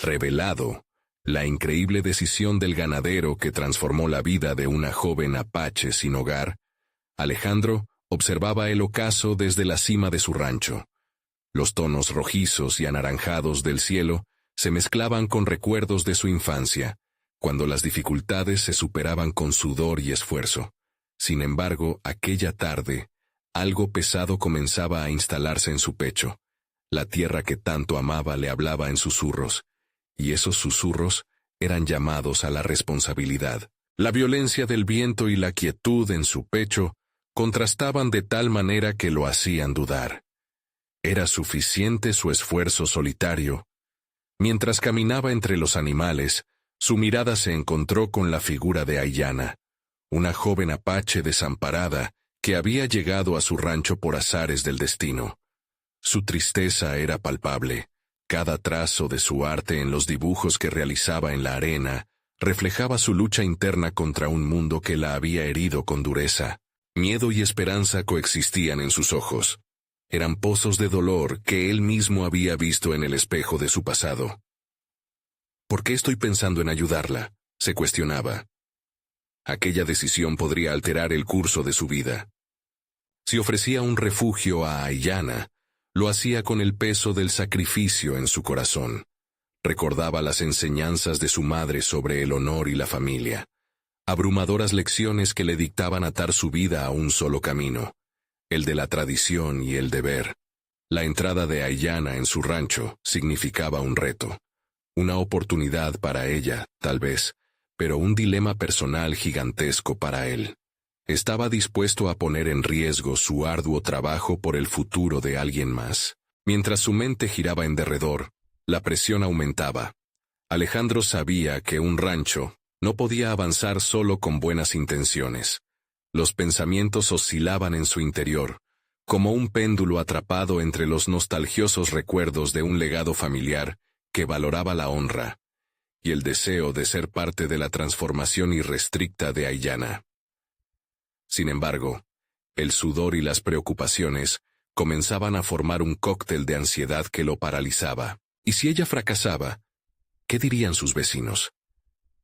Revelado, la increíble decisión del ganadero que transformó la vida de una joven apache sin hogar, Alejandro observaba el ocaso desde la cima de su rancho. Los tonos rojizos y anaranjados del cielo se mezclaban con recuerdos de su infancia, cuando las dificultades se superaban con sudor y esfuerzo. Sin embargo, aquella tarde, algo pesado comenzaba a instalarse en su pecho. La tierra que tanto amaba le hablaba en susurros, y esos susurros eran llamados a la responsabilidad. La violencia del viento y la quietud en su pecho contrastaban de tal manera que lo hacían dudar. ¿Era suficiente su esfuerzo solitario? Mientras caminaba entre los animales, su mirada se encontró con la figura de Aiyana, una joven apache desamparada que había llegado a su rancho por azares del destino. Su tristeza era palpable. Cada trazo de su arte en los dibujos que realizaba en la arena reflejaba su lucha interna contra un mundo que la había herido con dureza. Miedo y esperanza coexistían en sus ojos. Eran pozos de dolor que él mismo había visto en el espejo de su pasado. ¿Por qué estoy pensando en ayudarla?, se cuestionaba. Aquella decisión podría alterar el curso de su vida. Si ofrecía un refugio a Aiyana, lo hacía con el peso del sacrificio en su corazón. Recordaba las enseñanzas de su madre sobre el honor y la familia, abrumadoras lecciones que le dictaban atar su vida a un solo camino, el de la tradición y el deber. La entrada de Aiyana en su rancho significaba un reto, una oportunidad para ella, tal vez, pero un dilema personal gigantesco para él. Estaba dispuesto a poner en riesgo su arduo trabajo por el futuro de alguien más. Mientras su mente giraba en derredor, la presión aumentaba. Alejandro sabía que un rancho no podía avanzar solo con buenas intenciones. Los pensamientos oscilaban en su interior, como un péndulo atrapado entre los nostalgiosos recuerdos de un legado familiar que valoraba la honra, y el deseo de ser parte de la transformación irrestricta de Aiyana. Sin embargo, el sudor y las preocupaciones comenzaban a formar un cóctel de ansiedad que lo paralizaba. ¿Y si ella fracasaba? ¿Qué dirían sus vecinos?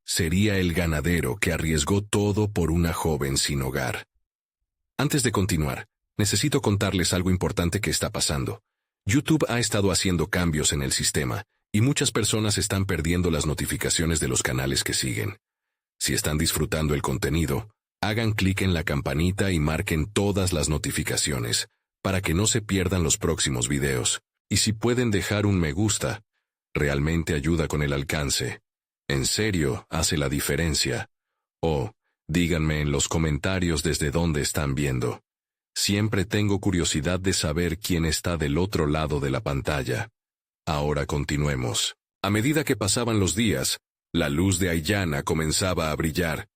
Sería el ganadero que arriesgó todo por una joven sin hogar. Antes de continuar, necesito contarles algo importante que está pasando. YouTube ha estado haciendo cambios en el sistema, y muchas personas están perdiendo las notificaciones de los canales que siguen. Si están disfrutando el contenido, hagan clic en la campanita y marquen todas las notificaciones, para que no se pierdan los próximos videos. Y si pueden dejar un me gusta, realmente ayuda con el alcance. En serio, hace la diferencia. O, díganme en los comentarios desde dónde están viendo. Siempre tengo curiosidad de saber quién está del otro lado de la pantalla. Ahora continuemos. A medida que pasaban los días, la luz de Aiyana comenzaba a brillar,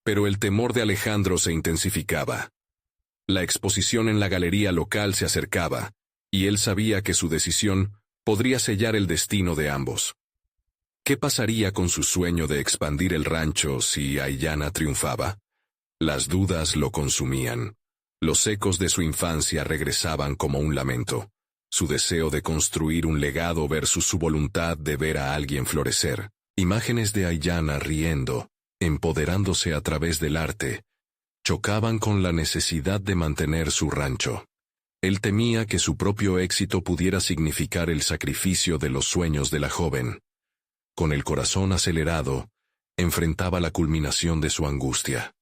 pero el temor de Alejandro se intensificaba. La exposición en la galería local se acercaba, y él sabía que su decisión podría sellar el destino de ambos. ¿Qué pasaría con su sueño de expandir el rancho si Aiyana triunfaba? Las dudas lo consumían. Los ecos de su infancia regresaban como un lamento. Su deseo de construir un legado versus su voluntad de ver a alguien florecer. Imágenes de Aiyana riendo, empoderándose a través del arte, chocaban con la necesidad de mantener su rancho. Él temía que su propio éxito pudiera significar el sacrificio de los sueños de la joven. Con el corazón acelerado, enfrentaba la culminación de su angustia.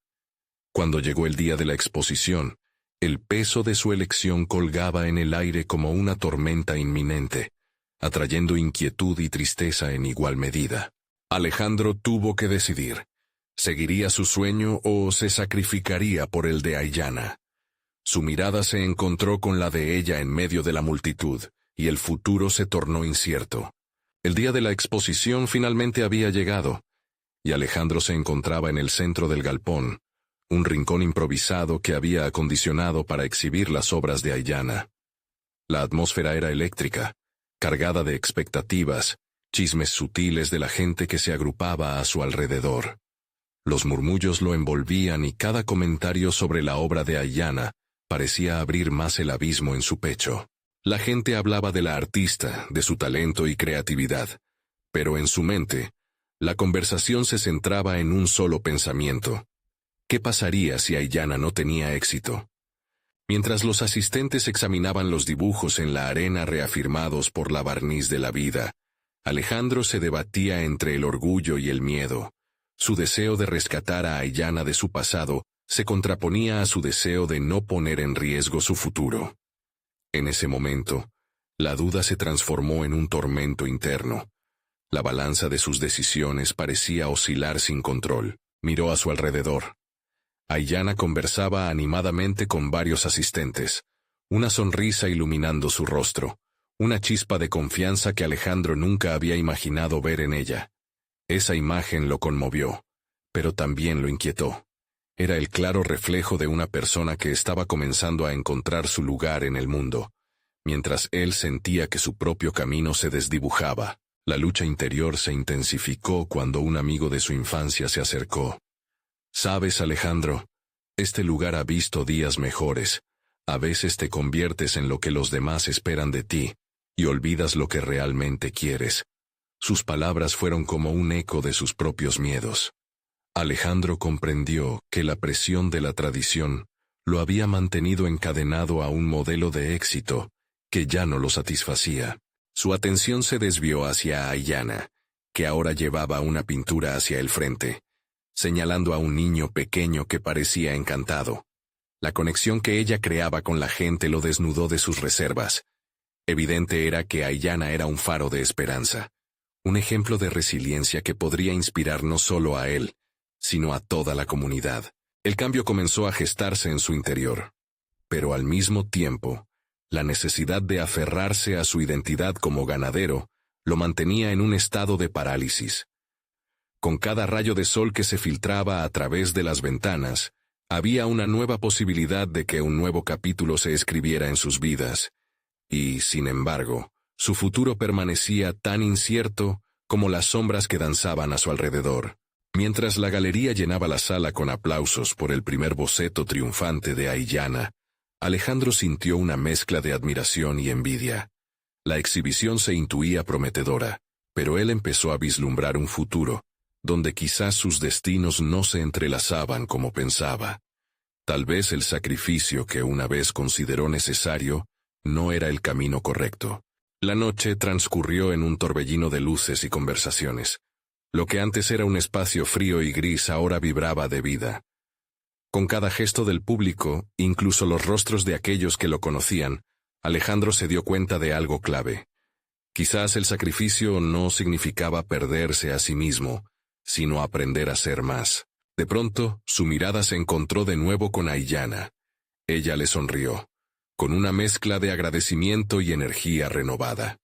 Cuando llegó el día de la exposición, el peso de su elección colgaba en el aire como una tormenta inminente, atrayendo inquietud y tristeza en igual medida. Alejandro tuvo que decidir. ¿Seguiría su sueño o se sacrificaría por el de Aiyana? Su mirada se encontró con la de ella en medio de la multitud, y el futuro se tornó incierto. El día de la exposición finalmente había llegado, y Alejandro se encontraba en el centro del galpón, un rincón improvisado que había acondicionado para exhibir las obras de Aiyana. La atmósfera era eléctrica, cargada de expectativas, chismes sutiles de la gente que se agrupaba a su alrededor. Los murmullos lo envolvían y cada comentario sobre la obra de Aiyana parecía abrir más el abismo en su pecho. La gente hablaba de la artista, de su talento y creatividad, Pero en su mente, la conversación se centraba en un solo pensamiento. ¿Qué pasaría si Aiyana no tenía éxito? Mientras los asistentes examinaban los dibujos en la arena reafirmados por la barniz de la vida, Alejandro se debatía entre el orgullo y el miedo. Su deseo de rescatar a Aiyana de su pasado se contraponía a su deseo de no poner en riesgo su futuro. En ese momento, la duda se transformó en un tormento interno. La balanza de sus decisiones parecía oscilar sin control. Miró a su alrededor. Aiyana conversaba animadamente con varios asistentes, una sonrisa iluminando su rostro, una chispa de confianza que Alejandro nunca había imaginado ver en ella. Esa imagen lo conmovió, pero también lo inquietó. Era el claro reflejo de una persona que estaba comenzando a encontrar su lugar en el mundo, mientras él sentía que su propio camino se desdibujaba. La lucha interior se intensificó cuando un amigo de su infancia se acercó. «Sabes, Alejandro, este lugar ha visto días mejores. A veces te conviertes en lo que los demás esperan de ti, y olvidas lo que realmente quieres». Sus palabras fueron como un eco de sus propios miedos. Alejandro comprendió que la presión de la tradición lo había mantenido encadenado a un modelo de éxito que ya no lo satisfacía. Su atención se desvió hacia Aiyana, que ahora llevaba una pintura hacia el frente, señalando a un niño pequeño que parecía encantado. La conexión que ella creaba con la gente lo desnudó de sus reservas. Evidente era que Aiyana era un faro de esperanza, un ejemplo de resiliencia que podría inspirar no solo a él, sino a toda la comunidad. El cambio comenzó a gestarse en su interior. Pero al mismo tiempo, la necesidad de aferrarse a su identidad como ganadero lo mantenía en un estado de parálisis. Con cada rayo de sol que se filtraba a través de las ventanas, había una nueva posibilidad de que un nuevo capítulo se escribiera en sus vidas. Y, sin embargo, su futuro permanecía tan incierto como las sombras que danzaban a su alrededor. Mientras la galería llenaba la sala con aplausos por el primer boceto triunfante de Aiyana, Alejandro sintió una mezcla de admiración y envidia. La exhibición se intuía prometedora, pero él empezó a vislumbrar un futuro, donde quizás sus destinos no se entrelazaban como pensaba. Tal vez el sacrificio que una vez consideró necesario no era el camino correcto. La noche transcurrió en un torbellino de luces y conversaciones. Lo que antes era un espacio frío y gris ahora vibraba de vida. Con cada gesto del público, incluso los rostros de aquellos que lo conocían, Alejandro se dio cuenta de algo clave. Quizás el sacrificio no significaba perderse a sí mismo, sino aprender a ser más. De pronto, su mirada se encontró de nuevo con Aiyana. Ella le sonrió, con una mezcla de agradecimiento y energía renovada.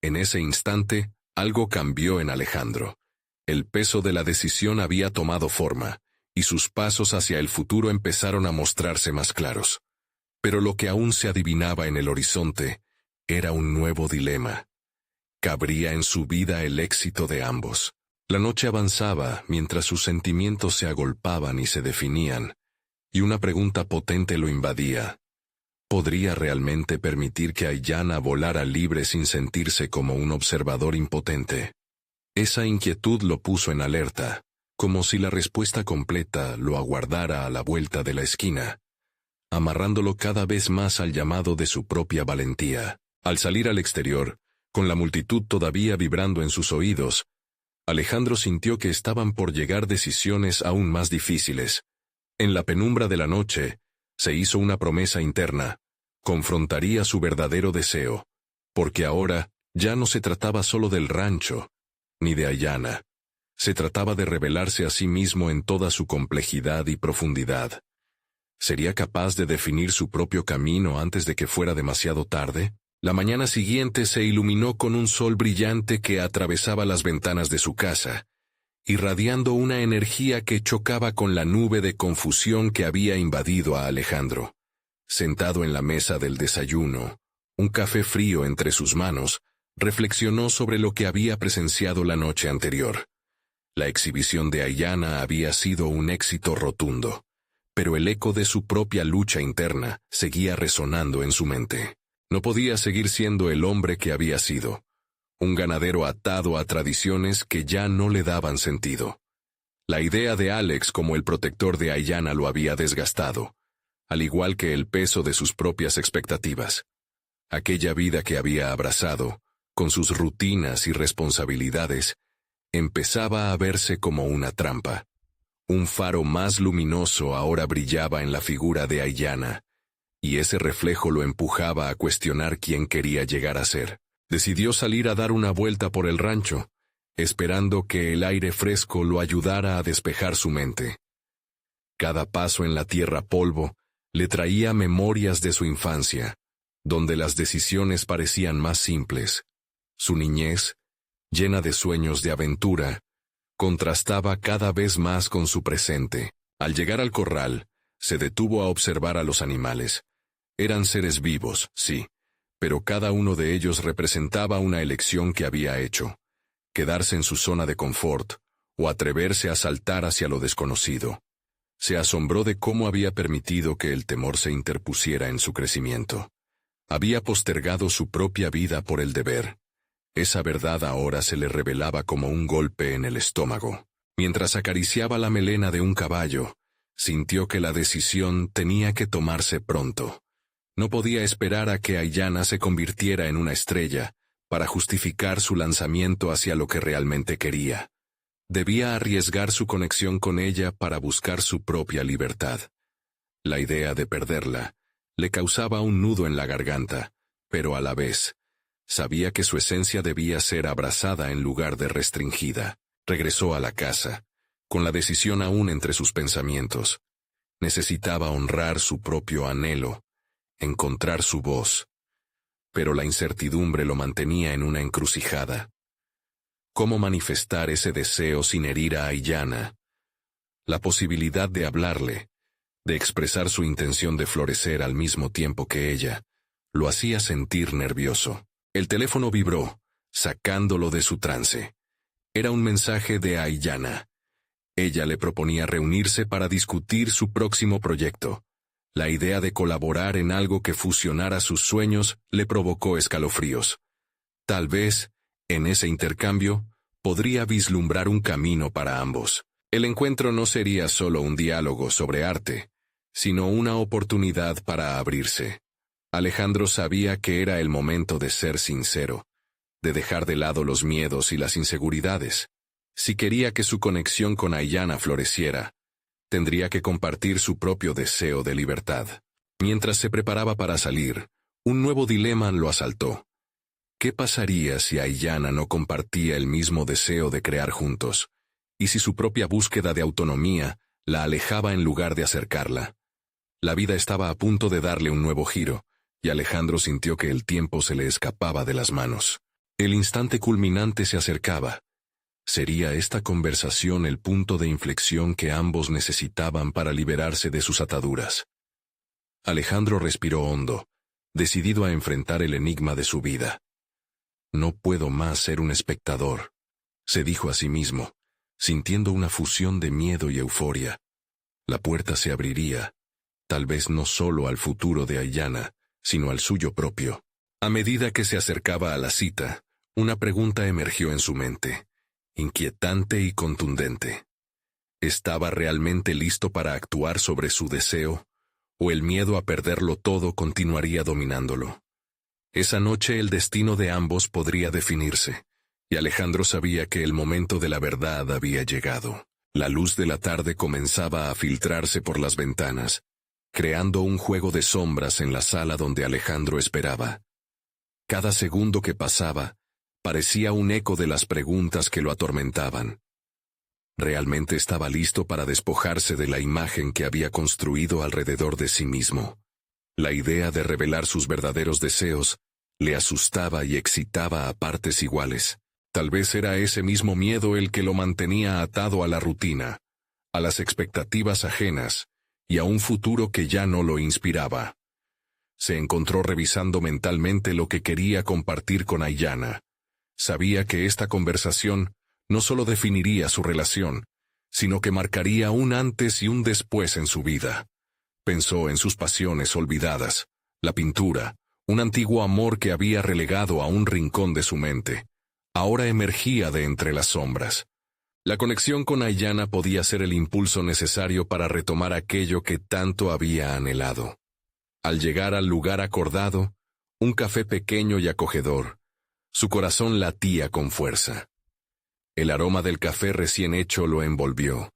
En ese instante, algo cambió en Alejandro. El peso de la decisión había tomado forma, y sus pasos hacia el futuro empezaron a mostrarse más claros. Pero lo que aún se adivinaba en el horizonte era un nuevo dilema. ¿Cabría en su vida el éxito de ambos? La noche avanzaba mientras sus sentimientos se agolpaban y se definían, y una pregunta potente lo invadía. ¿Podría realmente permitir que Aiyana volara libre sin sentirse como un observador impotente? Esa inquietud lo puso en alerta, como si la respuesta completa lo aguardara a la vuelta de la esquina, amarrándolo cada vez más al llamado de su propia valentía. Al salir al exterior, con la multitud todavía vibrando en sus oídos, Alejandro sintió que estaban por llegar decisiones aún más difíciles. En la penumbra de la noche, se hizo una promesa interna: confrontaría su verdadero deseo, porque ahora ya no se trataba solo del rancho, ni de Aiyana. Se trataba de revelarse a sí mismo en toda su complejidad y profundidad. ¿Sería capaz de definir su propio camino antes de que fuera demasiado tarde? La mañana siguiente se iluminó con un sol brillante que atravesaba las ventanas de su casa, irradiando una energía que chocaba con la nube de confusión que había invadido a Alejandro. Sentado en la mesa del desayuno, un café frío entre sus manos, reflexionó sobre lo que había presenciado la noche anterior. La exhibición de Aiyana había sido un éxito rotundo, pero el eco de su propia lucha interna seguía resonando en su mente. No podía seguir siendo el hombre que había sido. un ganadero atado a tradiciones que ya no le daban sentido. La idea de Alex como el protector de Aiyana lo había desgastado, al igual que el peso de sus propias expectativas. Aquella vida que había abrazado, con sus rutinas y responsabilidades, empezaba a verse como una trampa. Un faro más luminoso ahora brillaba en la figura de Aiyana, y ese reflejo lo empujaba a cuestionar quién quería llegar a ser. Decidió salir a dar una vuelta por el rancho, esperando que el aire fresco lo ayudara a despejar su mente. Cada paso en la tierra polvo le traía memorias de su infancia, donde las decisiones parecían más simples. Su niñez, llena de sueños de aventura, contrastaba cada vez más con su presente. Al llegar al corral, se detuvo a observar a los animales. Eran seres vivos, sí, pero cada uno de ellos representaba una elección que había hecho: quedarse en su zona de confort, o atreverse a saltar hacia lo desconocido. Se asombró de cómo había permitido que el temor se interpusiera en su crecimiento. Había postergado su propia vida por el deber. Esa verdad ahora se le revelaba como un golpe en el estómago. Mientras acariciaba la melena de un caballo, sintió que la decisión tenía que tomarse pronto. No podía esperar a que Aiyana se convirtiera en una estrella para justificar su lanzamiento hacia lo que realmente quería. Debía arriesgar su conexión con ella para buscar su propia libertad. La idea de perderla le causaba un nudo en la garganta, pero a la vez, sabía que su esencia debía ser abrazada en lugar de restringida. Regresó a la casa, con la decisión aún entre sus pensamientos. Necesitaba honrar su propio anhelo, encontrar su voz. Pero la incertidumbre lo mantenía en una encrucijada. ¿Cómo manifestar ese deseo sin herir a Aiyana? La posibilidad de hablarle, de expresar su intención de florecer al mismo tiempo que ella, lo hacía sentir nervioso. El teléfono vibró, sacándolo de su trance. Era un mensaje de Aiyana. Ella le proponía reunirse para discutir su próximo proyecto. La idea de colaborar en algo que fusionara sus sueños le provocó escalofríos. Tal vez, en ese intercambio, podría vislumbrar un camino para ambos. El encuentro no sería solo un diálogo sobre arte, sino una oportunidad para abrirse. Alejandro sabía que era el momento de ser sincero, de dejar de lado los miedos y las inseguridades. Si quería que su conexión con Aiyana floreciera, tendría que compartir su propio deseo de libertad. Mientras se preparaba para salir, un nuevo dilema lo asaltó. ¿Qué pasaría si Aiyana no compartía el mismo deseo de crear juntos? ¿Y si su propia búsqueda de autonomía la alejaba en lugar de acercarla? La vida estaba a punto de darle un nuevo giro, y Alejandro sintió que el tiempo se le escapaba de las manos. El instante culminante se acercaba. ¿Sería esta conversación el punto de inflexión que ambos necesitaban para liberarse de sus ataduras? Alejandro respiró hondo, decidido a enfrentar el enigma de su vida. No puedo más ser un espectador, se dijo a sí mismo, sintiendo una fusión de miedo y euforia. La puerta se abriría, tal vez no solo al futuro de Aiyana, sino al suyo propio. A medida que se acercaba a la cita, una pregunta emergió en su mente, inquietante y contundente. ¿Estaba realmente listo para actuar sobre su deseo, o el miedo a perderlo todo continuaría dominándolo? Esa noche el destino de ambos podría definirse, y Alejandro sabía que el momento de la verdad había llegado. La luz de la tarde comenzaba a filtrarse por las ventanas, creando un juego de sombras en la sala donde Alejandro esperaba. Cada segundo que pasaba, parecía un eco de las preguntas que lo atormentaban. ¿Realmente estaba listo para despojarse de la imagen que había construido alrededor de sí mismo? La idea de revelar sus verdaderos deseos le asustaba y excitaba a partes iguales. Tal vez era ese mismo miedo el que lo mantenía atado a la rutina, a las expectativas ajenas y a un futuro que ya no lo inspiraba. Se encontró revisando mentalmente lo que quería compartir con Aiyana. Sabía que esta conversación no solo definiría su relación, sino que marcaría un antes y un después en su vida. Pensó en sus pasiones olvidadas, la pintura, un antiguo amor que había relegado a un rincón de su mente. ahora emergía de entre las sombras. La conexión con Aiyana podía ser el impulso necesario para retomar aquello que tanto había anhelado. Al llegar al lugar acordado, un café pequeño y acogedor, su corazón latía con fuerza. El aroma del café recién hecho lo envolvió,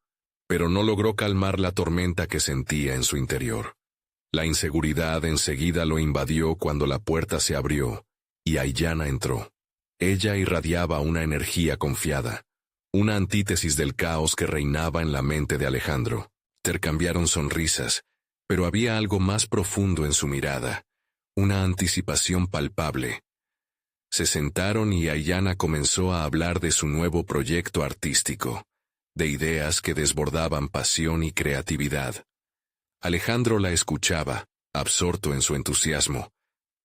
pero no logró calmar la tormenta que sentía en su interior. La inseguridad enseguida lo invadió cuando la puerta se abrió y Aiyana entró. Ella irradiaba una energía confiada, una antítesis del caos que reinaba en la mente de Alejandro. Intercambiaron sonrisas, pero había algo más profundo en su mirada, una anticipación palpable. Se sentaron y Aiyana comenzó a hablar de su nuevo proyecto artístico, de ideas que desbordaban pasión y creatividad. Alejandro la escuchaba, absorto en su entusiasmo,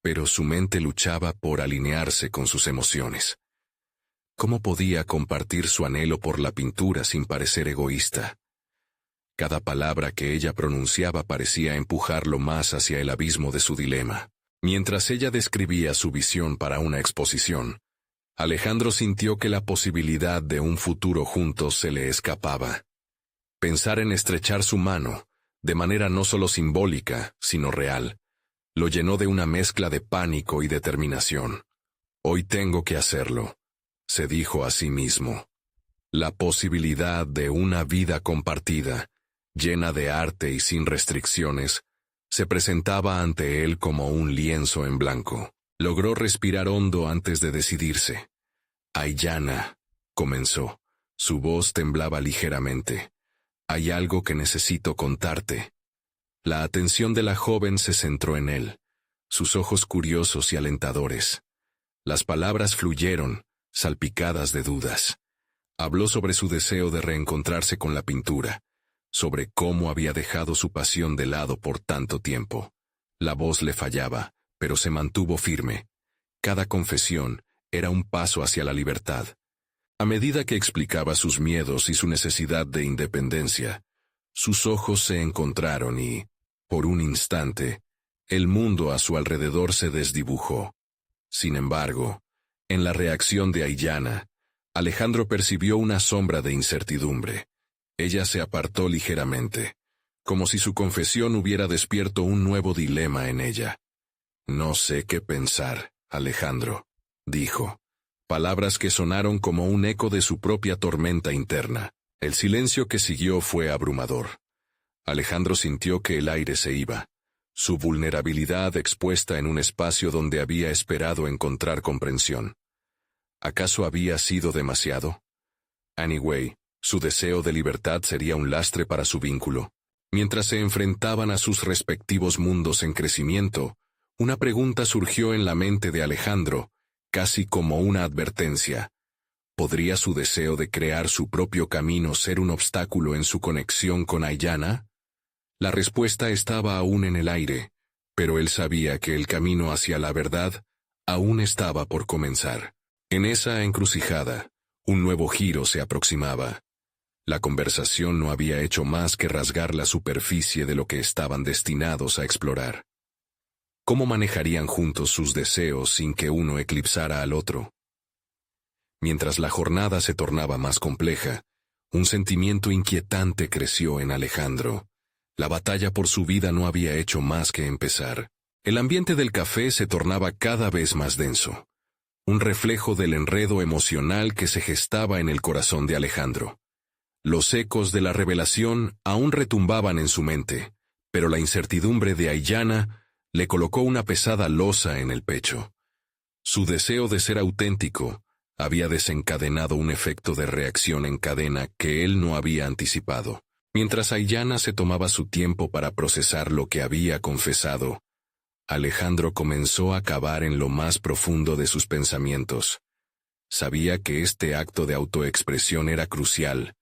pero su mente luchaba por alinearse con sus emociones. ¿Cómo podía compartir su anhelo por la pintura sin parecer egoísta? Cada palabra que ella pronunciaba parecía empujarlo más hacia el abismo de su dilema. Mientras ella describía su visión para una exposición, Alejandro sintió que la posibilidad de un futuro juntos se le escapaba. Pensar en estrechar su mano, de manera no solo simbólica, sino real, lo llenó de una mezcla de pánico y determinación. «Hoy tengo que hacerlo», se dijo a sí mismo. La posibilidad de una vida compartida, llena de arte y sin restricciones, se presentaba ante él como un lienzo en blanco. Logró respirar hondo antes de decidirse. «Aiyana», comenzó. Su voz temblaba ligeramente. «Hay algo que necesito contarte». La atención de la joven se centró en él, sus ojos curiosos y alentadores. Las palabras fluyeron, salpicadas de dudas. Habló sobre su deseo de reencontrarse con la pintura, sobre cómo había dejado su pasión de lado por tanto tiempo. La voz le fallaba, pero se mantuvo firme. Cada confesión era un paso hacia la libertad. A medida que explicaba sus miedos y su necesidad de independencia, sus ojos se encontraron y, por un instante, el mundo a su alrededor se desdibujó. Sin embargo, en la reacción de Aiyana, Alejandro percibió una sombra de incertidumbre. Ella se apartó ligeramente, como si su confesión hubiera despierto un nuevo dilema en ella. «No sé qué pensar, Alejandro», dijo. Palabras que sonaron como un eco de su propia tormenta interna. El silencio que siguió fue abrumador. Alejandro sintió que el aire se iba, su vulnerabilidad expuesta en un espacio donde había esperado encontrar comprensión. ¿Acaso había sido demasiado? Anyway, su deseo de libertad sería un lastre para su vínculo. Mientras se enfrentaban a sus respectivos mundos en crecimiento, una pregunta surgió en la mente de Alejandro, casi como una advertencia. ¿Podría su deseo de crear su propio camino ser un obstáculo en su conexión con Aiyana? La respuesta estaba aún en el aire, pero él sabía que el camino hacia la verdad aún estaba por comenzar. En esa encrucijada, un nuevo giro se aproximaba. La conversación no había hecho más que rasgar la superficie de lo que estaban destinados a explorar. ¿Cómo manejarían juntos sus deseos sin que uno eclipsara al otro? Mientras la jornada se tornaba más compleja, un sentimiento inquietante creció en Alejandro. La batalla por su vida no había hecho más que empezar. El ambiente del café se tornaba cada vez más denso, un reflejo del enredo emocional que se gestaba en el corazón de Alejandro. Los ecos de la revelación aún retumbaban en su mente, pero la incertidumbre de Aiyana le colocó una pesada losa en el pecho. Su deseo de ser auténtico había desencadenado un efecto de reacción en cadena que él no había anticipado. Mientras Aiyana se tomaba su tiempo para procesar lo que había confesado, Alejandro comenzó a cavar en lo más profundo de sus pensamientos. Sabía que este acto de autoexpresión era crucial,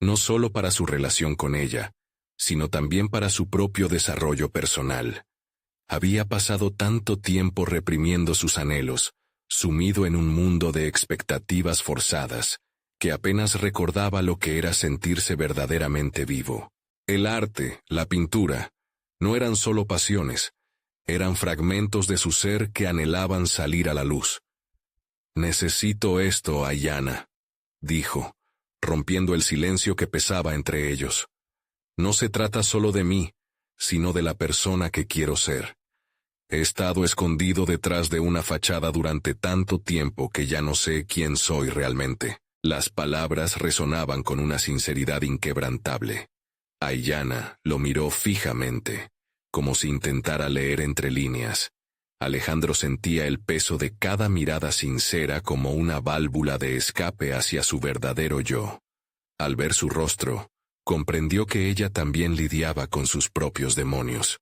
no solo para su relación con ella, sino también para su propio desarrollo personal. Había pasado tanto tiempo reprimiendo sus anhelos, sumido en un mundo de expectativas forzadas, que apenas recordaba lo que era sentirse verdaderamente vivo. El arte, la pintura, no eran solo pasiones, eran fragmentos de su ser que anhelaban salir a la luz. Necesito esto, Aiyana, dijo, rompiendo el silencio que pesaba entre ellos. No se trata solo de mí, sino de la persona que quiero ser. He estado escondido detrás de una fachada durante tanto tiempo que ya no sé quién soy realmente. Las palabras resonaban con una sinceridad inquebrantable. Aiyana lo miró fijamente, como si intentara leer entre líneas. Alejandro sentía el peso de cada mirada sincera como una válvula de escape hacia su verdadero yo. Al ver su rostro, comprendió que ella también lidiaba con sus propios demonios.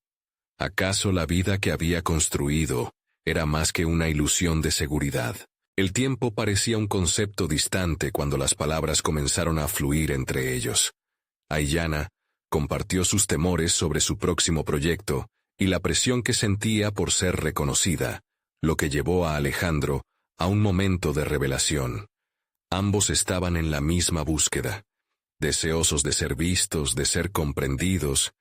¿Acaso la vida que había construido era más que una ilusión de seguridad? El tiempo parecía un concepto distante cuando las palabras comenzaron a fluir entre ellos. Aiyana compartió sus temores sobre su próximo proyecto y la presión que sentía por ser reconocida, lo que llevó a Alejandro a un momento de revelación. Ambos estaban en la misma búsqueda, deseosos de ser vistos, de ser comprendidos,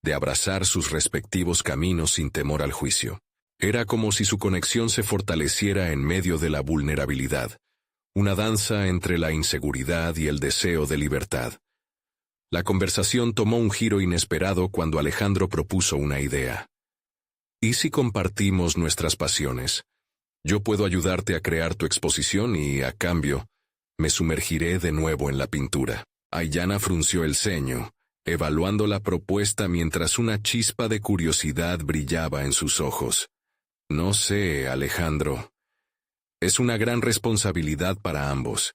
de abrazar sus respectivos caminos sin temor al juicio. Era como si su conexión se fortaleciera en medio de la vulnerabilidad, una danza entre la inseguridad y el deseo de libertad. La conversación tomó un giro inesperado cuando Alejandro propuso una idea. ¿Y si compartimos nuestras pasiones? Yo puedo ayudarte a crear tu exposición y, a cambio, me sumergiré de nuevo en la pintura. Aiyana frunció el ceño, evaluando la propuesta mientras una chispa de curiosidad brillaba en sus ojos. No sé, Alejandro. Es una gran responsabilidad para ambos.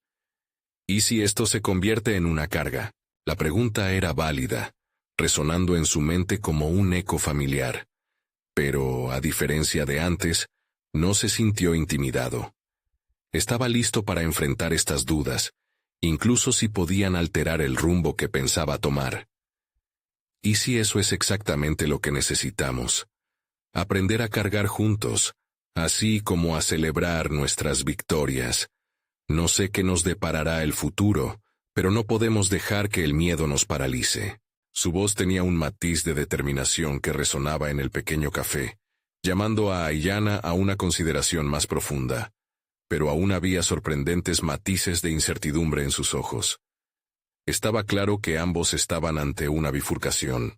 ¿Y si esto se convierte en una carga? La pregunta era válida, resonando en su mente como un eco familiar. Pero, a diferencia de antes, no se sintió intimidado. Estaba listo para enfrentar estas dudas, incluso si podían alterar el rumbo que pensaba tomar. ¿Y si eso es exactamente lo que necesitamos? Aprender a cargar juntos, así como a celebrar nuestras victorias. No sé qué nos deparará el futuro, pero no podemos dejar que el miedo nos paralice. Su voz tenía un matiz de determinación que resonaba en el pequeño café, llamando a Aiyana a una consideración más profunda. Pero aún había sorprendentes matices de incertidumbre en sus ojos. Estaba claro que ambos estaban ante una bifurcación.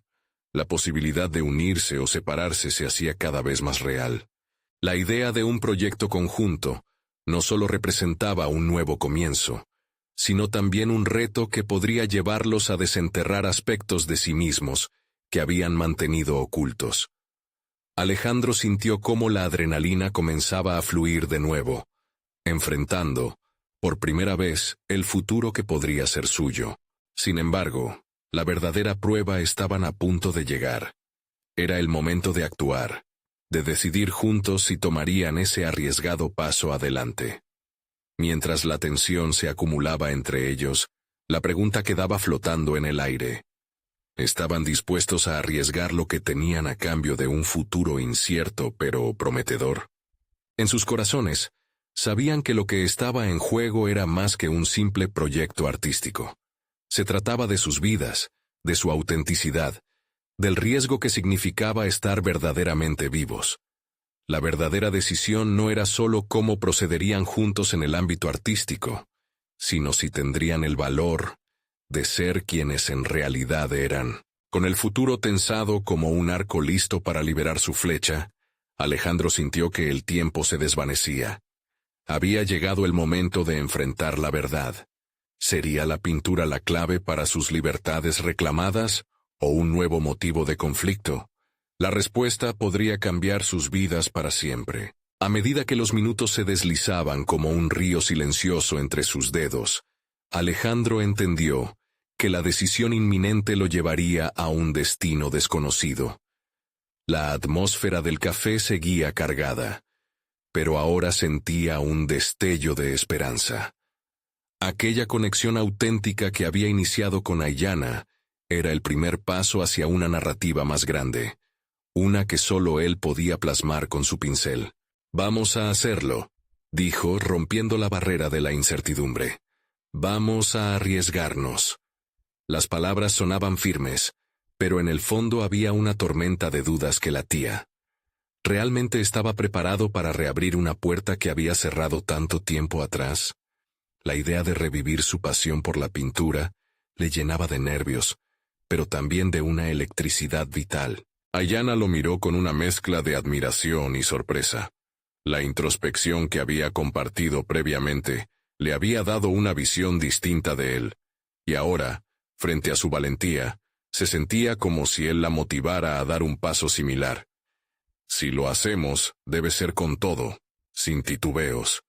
La posibilidad de unirse o separarse se hacía cada vez más real. La idea de un proyecto conjunto no solo representaba un nuevo comienzo, sino también un reto que podría llevarlos a desenterrar aspectos de sí mismos que habían mantenido ocultos. Alejandro sintió cómo la adrenalina comenzaba a fluir de nuevo, enfrentando, por primera vez, el futuro que podría ser suyo. Sin embargo, la verdadera prueba estaban a punto de llegar. Era el momento de actuar, de decidir juntos si tomarían ese arriesgado paso adelante. Mientras la tensión se acumulaba entre ellos, la pregunta quedaba flotando en el aire. ¿Estaban dispuestos a arriesgar lo que tenían a cambio de un futuro incierto pero prometedor? En sus corazones, sabían que lo que estaba en juego era más que un simple proyecto artístico. Se trataba de sus vidas, de su autenticidad, del riesgo que significaba estar verdaderamente vivos. La verdadera decisión no era solo cómo procederían juntos en el ámbito artístico, sino si tendrían el valor de ser quienes en realidad eran. Con el futuro tensado como un arco listo para liberar su flecha, Alejandro sintió que el tiempo se desvanecía. Había llegado el momento de enfrentar la verdad. ¿Sería la pintura la clave para sus libertades reclamadas o un nuevo motivo de conflicto? La respuesta podría cambiar sus vidas para siempre. A medida que los minutos se deslizaban como un río silencioso entre sus dedos, Alejandro entendió que la decisión inminente lo llevaría a un destino desconocido. La atmósfera del café seguía cargada, pero ahora sentía un destello de esperanza. Aquella conexión auténtica que había iniciado con Aiyana era el primer paso hacia una narrativa más grande, una que solo él podía plasmar con su pincel. «Vamos a hacerlo», dijo, rompiendo la barrera de la incertidumbre. «Vamos a arriesgarnos». Las palabras sonaban firmes, pero en el fondo había una tormenta de dudas que latía. ¿Realmente estaba preparado para reabrir una puerta que había cerrado tanto tiempo atrás? La idea de revivir su pasión por la pintura le llenaba de nervios, pero también de una electricidad vital. Ayanna lo miró con una mezcla de admiración y sorpresa. La introspección que había compartido previamente le había dado una visión distinta de él, y ahora, frente a su valentía, se sentía como si él la motivara a dar un paso similar. «Si lo hacemos, debe ser con todo, sin titubeos»,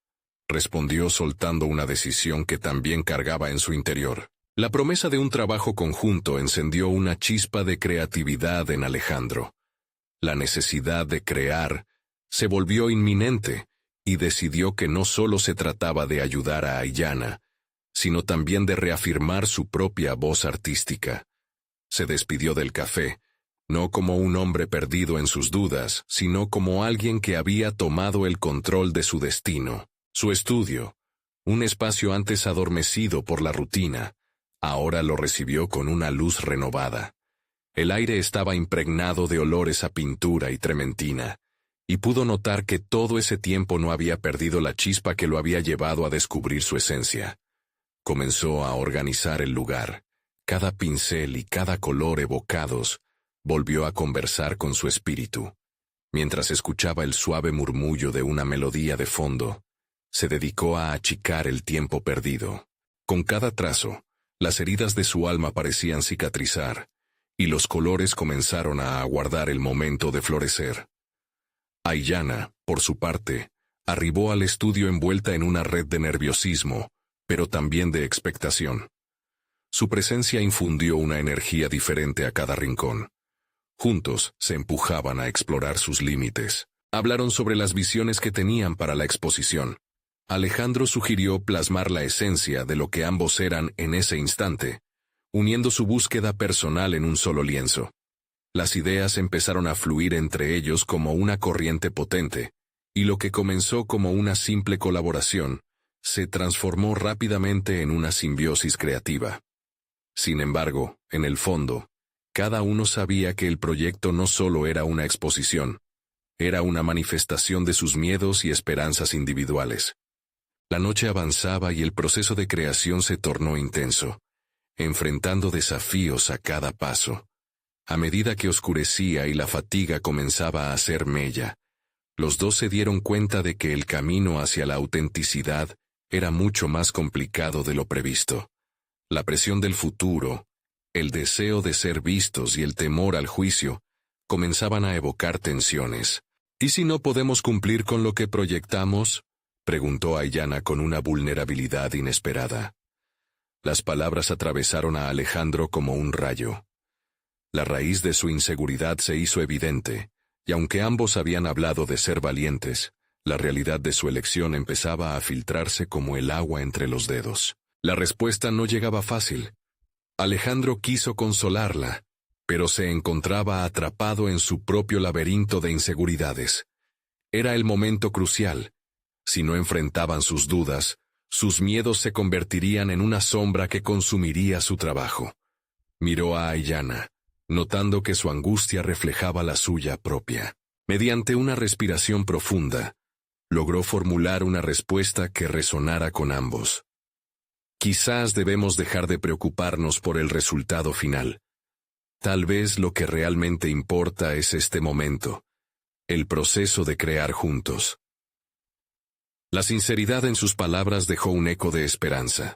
respondió soltando una decisión que también cargaba en su interior. La promesa de un trabajo conjunto encendió una chispa de creatividad en Alejandro. La necesidad de crear se volvió inminente y decidió que no solo se trataba de ayudar a Ayanna, sino también de reafirmar su propia voz artística. Se despidió del café, no como un hombre perdido en sus dudas, sino como alguien que había tomado el control de su destino. Su estudio, un espacio antes adormecido por la rutina, ahora lo recibió con una luz renovada. El aire estaba impregnado de olores a pintura y trementina, y pudo notar que todo ese tiempo no había perdido la chispa que lo había llevado a descubrir su esencia. Comenzó a organizar el lugar. Cada pincel y cada color evocados volvió a conversar con su espíritu. Mientras escuchaba el suave murmullo de una melodía de fondo, se dedicó a achicar el tiempo perdido. Con cada trazo, las heridas de su alma parecían cicatrizar, y los colores comenzaron a aguardar el momento de florecer. Ayanna, por su parte, arribó al estudio envuelta en una red de nerviosismo, pero también de expectación. Su presencia infundió una energía diferente a cada rincón. Juntos se empujaban a explorar sus límites. Hablaron sobre las visiones que tenían para la exposición. Alejandro sugirió plasmar la esencia de lo que ambos eran en ese instante, uniendo su búsqueda personal en un solo lienzo. Las ideas empezaron a fluir entre ellos como una corriente potente, y lo que comenzó como una simple colaboración se transformó rápidamente en una simbiosis creativa. Sin embargo, en el fondo, cada uno sabía que el proyecto no solo era una exposición, era una manifestación de sus miedos y esperanzas individuales. La noche avanzaba y el proceso de creación se tornó intenso, enfrentando desafíos a cada paso. A medida que oscurecía y la fatiga comenzaba a hacer mella, los dos se dieron cuenta de que el camino hacia la autenticidad era mucho más complicado de lo previsto. La presión del futuro, el deseo de ser vistos y el temor al juicio comenzaban a evocar tensiones. ¿Y si no podemos cumplir con lo que proyectamos?, preguntó Ayanna con una vulnerabilidad inesperada. Las palabras atravesaron a Alejandro como un rayo. La raíz de su inseguridad se hizo evidente, y aunque ambos habían hablado de ser valientes, la realidad de su elección empezaba a filtrarse como el agua entre los dedos. La respuesta no llegaba fácil. Alejandro quiso consolarla, pero se encontraba atrapado en su propio laberinto de inseguridades. Era el momento crucial. Si no enfrentaban sus dudas, sus miedos se convertirían en una sombra que consumiría su trabajo. Miró a Ayanna, notando que su angustia reflejaba la suya propia. Mediante una respiración profunda, logró formular una respuesta que resonara con ambos. Quizás debemos dejar de preocuparnos por el resultado final. Tal vez lo que realmente importa es este momento, el proceso de crear juntos. La sinceridad en sus palabras dejó un eco de esperanza,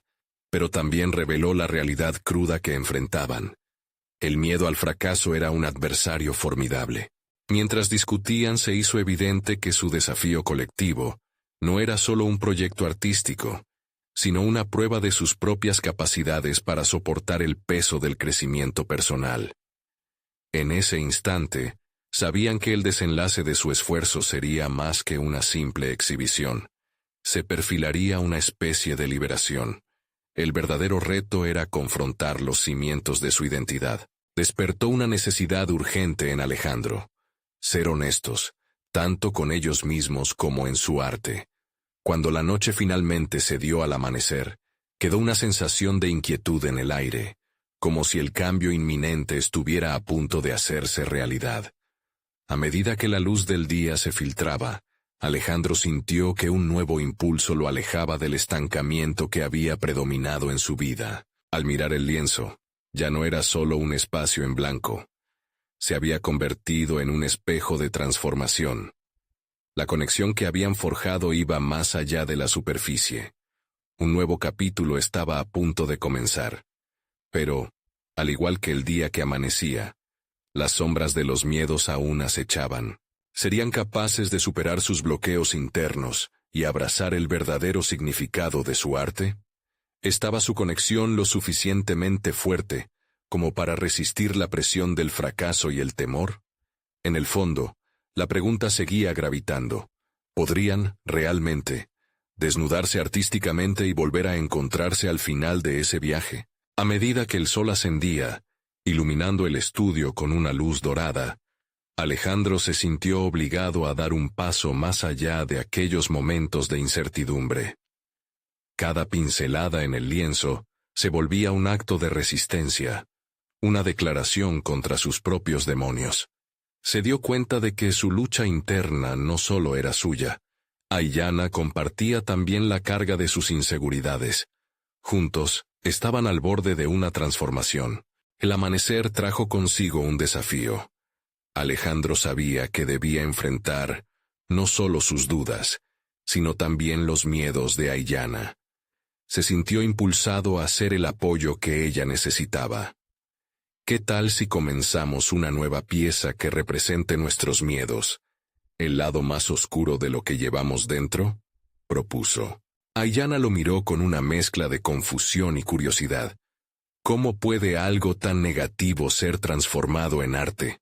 pero también reveló la realidad cruda que enfrentaban. El miedo al fracaso era un adversario formidable. Mientras discutían se hizo evidente que su desafío colectivo no era solo un proyecto artístico, sino una prueba de sus propias capacidades para soportar el peso del crecimiento personal. En ese instante, sabían que el desenlace de su esfuerzo sería más que una simple exhibición. Se perfilaría una especie de liberación. El verdadero reto era confrontar los cimientos de su identidad. Despertó una necesidad urgente en Alejandro. Ser honestos, tanto con ellos mismos como en su arte. Cuando la noche finalmente se dio al amanecer, quedó una sensación de inquietud en el aire, como si el cambio inminente estuviera a punto de hacerse realidad. A medida que la luz del día se filtraba, Alejandro sintió que un nuevo impulso lo alejaba del estancamiento que había predominado en su vida. Al mirar el lienzo, ya no era solo un espacio en blanco. Se había convertido en un espejo de transformación. La conexión que habían forjado iba más allá de la superficie. Un nuevo capítulo estaba a punto de comenzar. Pero, al igual que el día que amanecía, las sombras de los miedos aún acechaban. ¿Serían capaces de superar sus bloqueos internos y abrazar el verdadero significado de su arte? ¿Estaba su conexión lo suficientemente fuerte como para resistir la presión del fracaso y el temor? En el fondo, la pregunta seguía gravitando. ¿Podrían, realmente, desnudarse artísticamente y volver a encontrarse al final de ese viaje? A medida que el sol ascendía, iluminando el estudio con una luz dorada, Alejandro se sintió obligado a dar un paso más allá de aquellos momentos de incertidumbre. Cada pincelada en el lienzo se volvía un acto de resistencia, una declaración contra sus propios demonios. Se dio cuenta de que su lucha interna no solo era suya. Aiyana compartía también la carga de sus inseguridades. Juntos, estaban al borde de una transformación. El amanecer trajo consigo un desafío. Alejandro sabía que debía enfrentar no solo sus dudas, sino también los miedos de Aiyana. Se sintió impulsado a ser el apoyo que ella necesitaba. ¿Qué tal si comenzamos una nueva pieza que represente nuestros miedos, el lado más oscuro de lo que llevamos dentro? Propuso. Aiyana lo miró con una mezcla de confusión y curiosidad. ¿Cómo puede algo tan negativo ser transformado en arte?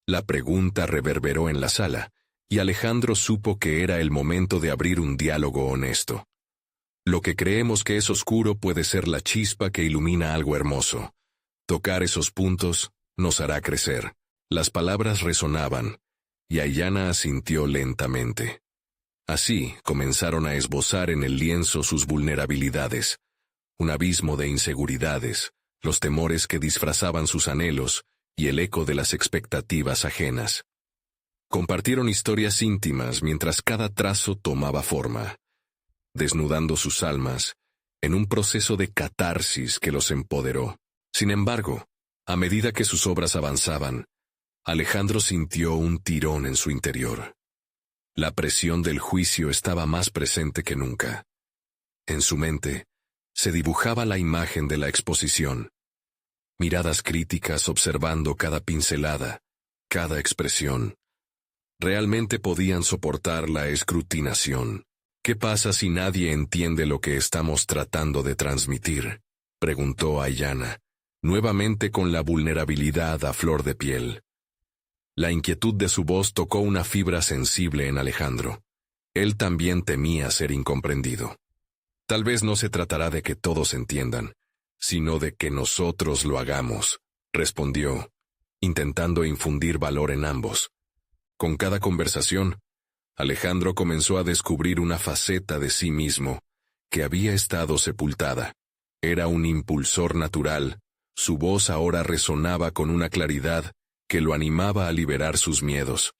La pregunta reverberó en la sala, y Alejandro supo que era el momento de abrir un diálogo honesto. Lo que creemos que es oscuro puede ser la chispa que ilumina algo hermoso. Tocar esos puntos nos hará crecer. Las palabras resonaban, y Aiyana asintió lentamente. Así comenzaron a esbozar en el lienzo sus vulnerabilidades, un abismo de inseguridades, los temores que disfrazaban sus anhelos, y el eco de las expectativas ajenas. Compartieron historias íntimas mientras cada trazo tomaba forma, desnudando sus almas, en un proceso de catarsis que los empoderó. Sin embargo, a medida que sus obras avanzaban, Alejandro sintió un tirón en su interior. La presión del juicio estaba más presente que nunca. En su mente, se dibujaba la imagen de la exposición. Miradas críticas observando cada pincelada, cada expresión. ¿Realmente podían soportar la escrutinación? ¿Qué pasa si nadie entiende lo que estamos tratando de transmitir?, preguntó Aiyana, nuevamente con la vulnerabilidad a flor de piel. La inquietud de su voz tocó una fibra sensible en Alejandro. Él también temía ser incomprendido. Tal vez no se tratará de que todos entiendan, sino de que nosotros lo hagamos, respondió, intentando infundir valor en ambos. Con cada conversación, Alejandro comenzó a descubrir una faceta de sí mismo, que había estado sepultada. Era un impulsor natural, su voz ahora resonaba con una claridad que lo animaba a liberar sus miedos.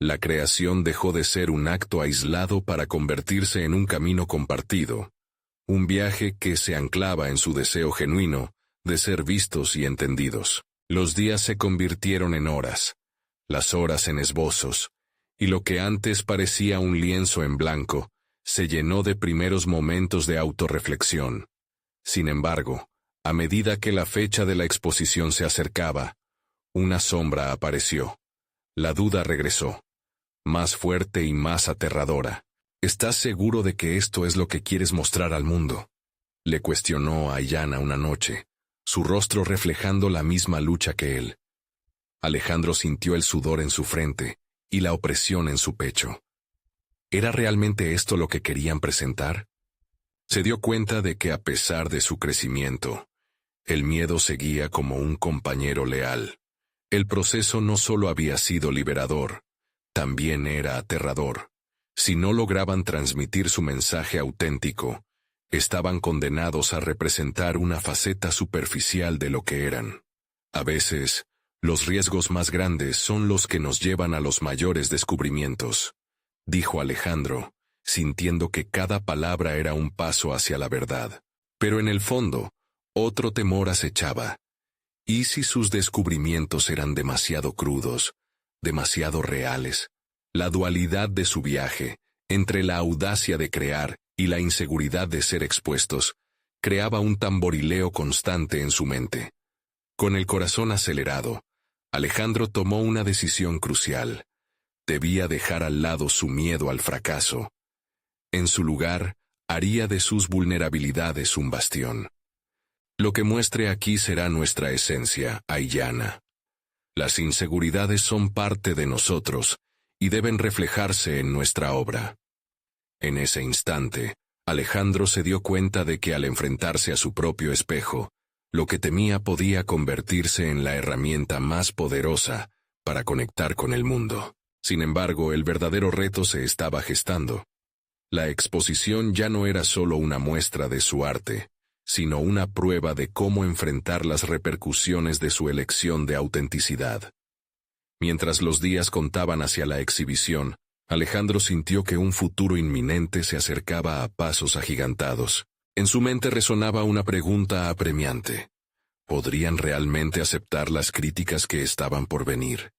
La creación dejó de ser un acto aislado para convertirse en un camino compartido. Un viaje que se anclaba en su deseo genuino de ser vistos y entendidos. Los días se convirtieron en horas, las horas en esbozos, y lo que antes parecía un lienzo en blanco, se llenó de primeros momentos de autorreflexión. Sin embargo, a medida que la fecha de la exposición se acercaba, una sombra apareció. La duda regresó, más fuerte y más aterradora. ¿Estás seguro de que esto es lo que quieres mostrar al mundo?, le cuestionó a Aiyana una noche, su rostro reflejando la misma lucha que él. Alejandro sintió el sudor en su frente y la opresión en su pecho. ¿Era realmente esto lo que querían presentar? Se dio cuenta de que a pesar de su crecimiento, el miedo seguía como un compañero leal. El proceso no solo había sido liberador, también era aterrador. Si no lograban transmitir su mensaje auténtico, estaban condenados a representar una faceta superficial de lo que eran. A veces, Los riesgos más grandes son los que nos llevan a los mayores descubrimientos, dijo Alejandro, sintiendo que cada palabra era un paso hacia la verdad. Pero en el fondo, otro temor acechaba. ¿Y si sus descubrimientos eran demasiado crudos, demasiado reales? La dualidad de su viaje, entre la audacia de crear y la inseguridad de ser expuestos, creaba un tamborileo constante en su mente. Con el corazón acelerado, Alejandro tomó una decisión crucial. Debía dejar al lado su miedo al fracaso. En su lugar, haría de sus vulnerabilidades un bastión. Lo que muestre aquí será nuestra esencia, Aiyana. Las inseguridades son parte de nosotros y deben reflejarse en nuestra obra. En ese instante, Alejandro se dio cuenta de que al enfrentarse a su propio espejo, lo que temía podía convertirse en la herramienta más poderosa para conectar con el mundo. Sin embargo, el verdadero reto se estaba gestando. La exposición ya no era solo una muestra de su arte, sino una prueba de cómo enfrentar las repercusiones de su elección de autenticidad. Mientras los días contaban hacia la exhibición, Alejandro sintió que un futuro inminente se acercaba a pasos agigantados. En su mente resonaba una pregunta apremiante. ¿Podrían realmente aceptar las críticas que estaban por venir?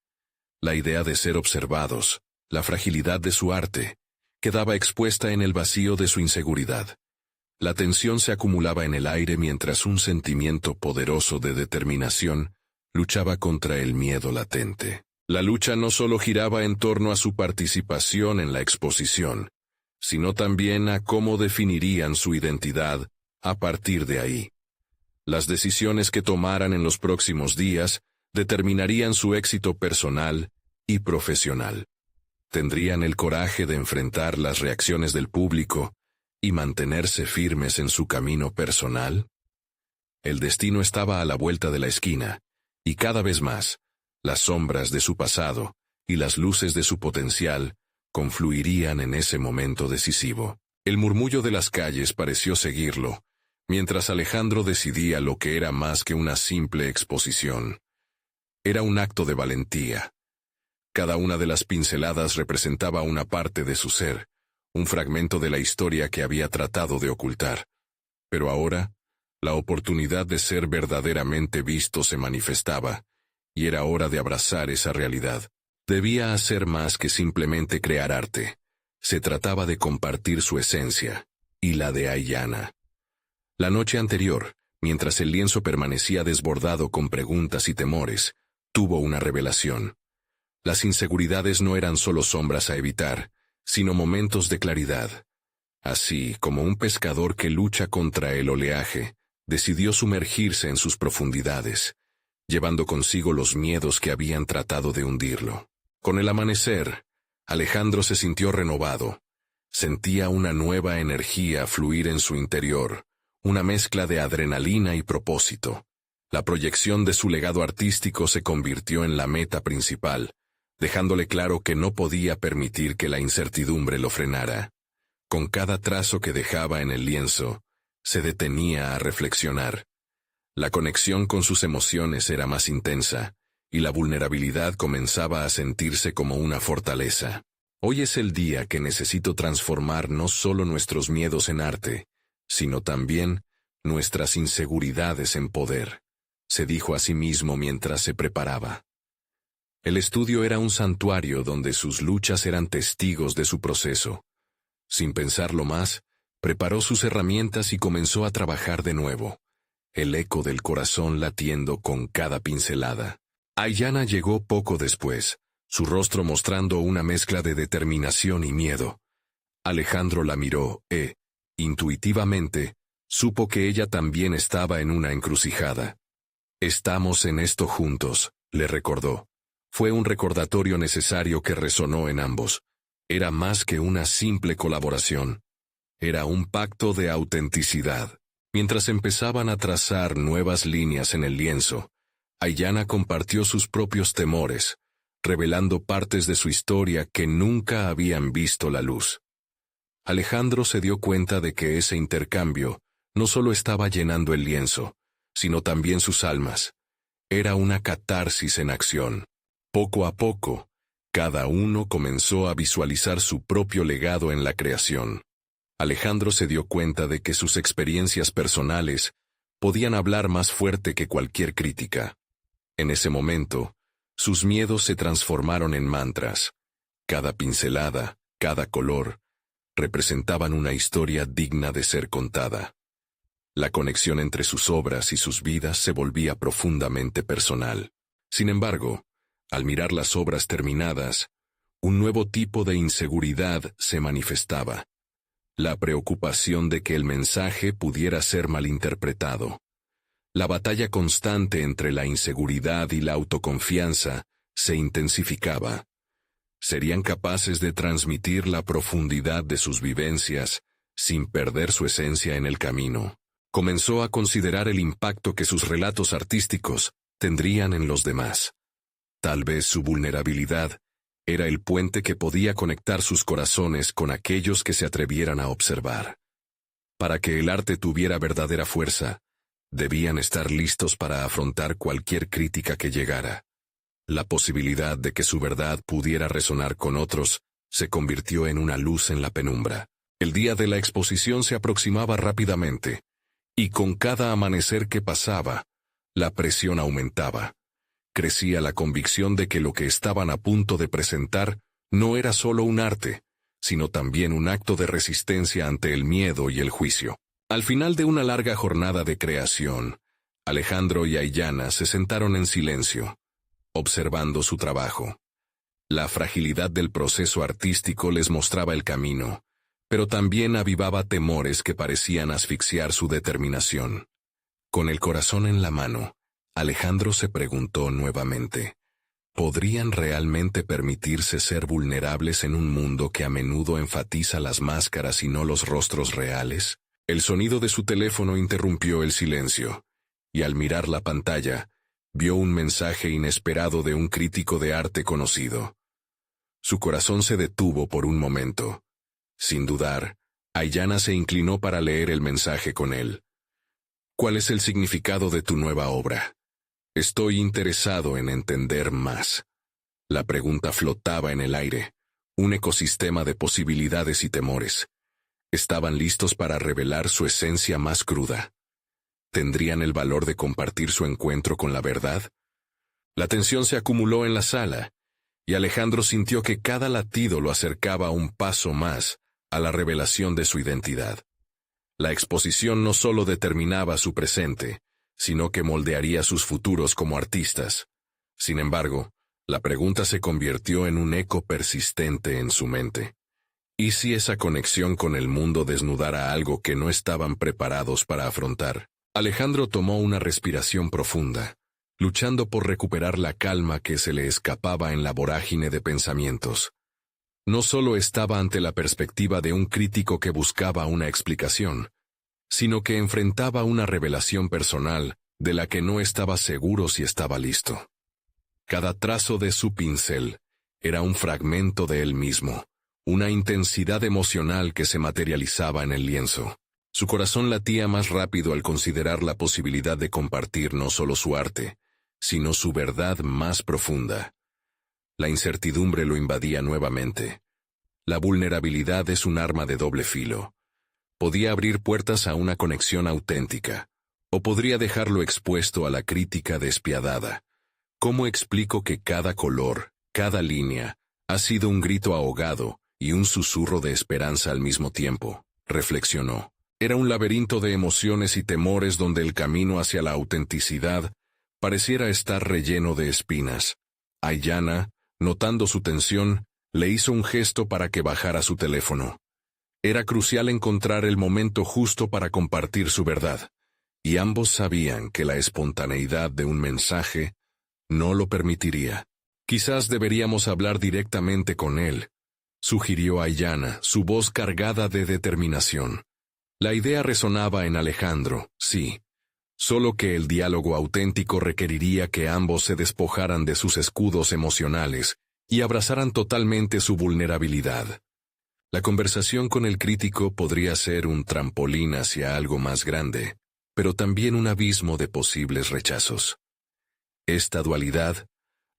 La idea de ser observados, la fragilidad de su arte, quedaba expuesta en el vacío de su inseguridad. La tensión se acumulaba en el aire mientras un sentimiento poderoso de determinación luchaba contra el miedo latente. La lucha no solo giraba en torno a su participación en la exposición, sino también a cómo definirían su identidad a partir de ahí. Las decisiones que tomaran en los próximos días determinarían su éxito personal y profesional. Tendrían el coraje de enfrentar las reacciones del público y mantenerse firmes en su camino personal. El destino estaba a la vuelta de la esquina, y cada vez más, las sombras de su pasado y las luces de su potencial confluirían en ese momento decisivo. El murmullo de las calles pareció seguirlo, mientras Alejandro decidía lo que era más que una simple exposición. Era un acto de valentía. Cada una de las pinceladas representaba una parte de su ser, un fragmento de la historia que había tratado de ocultar. Pero ahora, la oportunidad de ser verdaderamente visto se manifestaba, y era hora de abrazar esa realidad. Debía hacer más que simplemente crear arte. Se trataba de compartir su esencia, y la de Aiyana. La noche anterior, mientras el lienzo permanecía desbordado con preguntas y temores, tuvo una revelación. Las inseguridades no eran solo sombras a evitar, sino momentos de claridad. Así como un pescador que lucha contra el oleaje, decidió sumergirse en sus profundidades, llevando consigo los miedos que habían tratado de hundirlo. Con el amanecer, Alejandro se sintió renovado. Sentía una nueva energía fluir en su interior, una mezcla de adrenalina y propósito. La proyección de su legado artístico se convirtió en la meta principal, dejándole claro que no podía permitir que la incertidumbre lo frenara. Con cada trazo que dejaba en el lienzo, se detenía a reflexionar. La conexión con sus emociones era más intensa, y la vulnerabilidad comenzaba a sentirse como una fortaleza. Hoy es el día que necesito transformar no solo nuestros miedos en arte, sino también nuestras inseguridades en poder, se dijo a sí mismo mientras se preparaba. El estudio era un santuario donde sus luchas eran testigos de su proceso. Sin pensarlo más, preparó sus herramientas y comenzó a trabajar de nuevo, el eco del corazón latiendo con cada pincelada. Aiyana llegó poco después, su rostro mostrando una mezcla de determinación y miedo. Alejandro la miró intuitivamente, supo que ella también estaba en una encrucijada. «Estamos en esto juntos», le recordó. Fue un recordatorio necesario que resonó en ambos. Era más que una simple colaboración. Era un pacto de autenticidad. Mientras empezaban a trazar nuevas líneas en el lienzo, Aiyana compartió sus propios temores, revelando partes de su historia que nunca habían visto la luz. Alejandro se dio cuenta de que ese intercambio no solo estaba llenando el lienzo, sino también sus almas. Era una catarsis en acción. Poco a poco, cada uno comenzó a visualizar su propio legado en la creación. Alejandro se dio cuenta de que sus experiencias personales podían hablar más fuerte que cualquier crítica. En ese momento, sus miedos se transformaron en mantras. Cada pincelada, cada color, representaban una historia digna de ser contada. La conexión entre sus obras y sus vidas se volvía profundamente personal. Sin embargo, al mirar las obras terminadas, un nuevo tipo de inseguridad se manifestaba. La preocupación de que el mensaje pudiera ser malinterpretado. La batalla constante entre la inseguridad y la autoconfianza se intensificaba. ¿Serían capaces de transmitir la profundidad de sus vivencias sin perder su esencia en el camino? Comenzó a considerar el impacto que sus relatos artísticos tendrían en los demás. Tal vez su vulnerabilidad era el puente que podía conectar sus corazones con aquellos que se atrevieran a observar. Para que el arte tuviera verdadera fuerza, debían estar listos para afrontar cualquier crítica que llegara. La posibilidad de que su verdad pudiera resonar con otros se convirtió en una luz en la penumbra. El día de la exposición se aproximaba rápidamente, y con cada amanecer que pasaba, la presión aumentaba. Crecía la convicción de que lo que estaban a punto de presentar no era solo un arte, sino también un acto de resistencia ante el miedo y el juicio. Al final de una larga jornada de creación, Alejandro y Aiyana se sentaron en silencio, observando su trabajo. La fragilidad del proceso artístico les mostraba el camino, pero también avivaba temores que parecían asfixiar su determinación. Con el corazón en la mano, Alejandro se preguntó nuevamente, ¿podrían realmente permitirse ser vulnerables en un mundo que a menudo enfatiza las máscaras y no los rostros reales? El sonido de su teléfono interrumpió el silencio, y al mirar la pantalla, vio un mensaje inesperado de un crítico de arte conocido. Su corazón se detuvo por un momento. Sin dudar, Aiyana se inclinó para leer el mensaje con él. ¿Cuál es el significado de tu nueva obra? Estoy interesado en entender más. La pregunta flotaba en el aire, un ecosistema de posibilidades y temores. Estaban listos para revelar su esencia más cruda. ¿Tendrían el valor de compartir su encuentro con la verdad? La tensión se acumuló en la sala, y Alejandro sintió que cada latido lo acercaba un paso más a la revelación de su identidad. La exposición no solo determinaba su presente, sino que moldearía sus futuros como artistas. Sin embargo, la pregunta se convirtió en un eco persistente en su mente. ¿Y si esa conexión con el mundo desnudara algo que no estaban preparados para afrontar? Alejandro tomó una respiración profunda, luchando por recuperar la calma que se le escapaba en la vorágine de pensamientos. No solo estaba ante la perspectiva de un crítico que buscaba una explicación, sino que enfrentaba una revelación personal de la que no estaba seguro si estaba listo. Cada trazo de su pincel era un fragmento de él mismo, una intensidad emocional que se materializaba en el lienzo. Su corazón latía más rápido al considerar la posibilidad de compartir no solo su arte, sino su verdad más profunda. La incertidumbre lo invadía nuevamente. La vulnerabilidad es un arma de doble filo. Podía abrir puertas a una conexión auténtica, o podría dejarlo expuesto a la crítica despiadada. ¿Cómo explico que cada color, cada línea, ha sido un grito ahogado y un susurro de esperanza al mismo tiempo? Reflexionó. Era un laberinto de emociones y temores donde el camino hacia la autenticidad pareciera estar relleno de espinas. Aiyana, notando su tensión, le hizo un gesto para que bajara su teléfono. Era crucial encontrar el momento justo para compartir su verdad, y ambos sabían que la espontaneidad de un mensaje no lo permitiría. Quizás deberíamos hablar directamente con él, sugirió Aiyana, su voz cargada de determinación. La idea resonaba en Alejandro, sí, solo que el diálogo auténtico requeriría que ambos se despojaran de sus escudos emocionales y abrazaran totalmente su vulnerabilidad. La conversación con el crítico podría ser un trampolín hacia algo más grande, pero también un abismo de posibles rechazos. Esta dualidad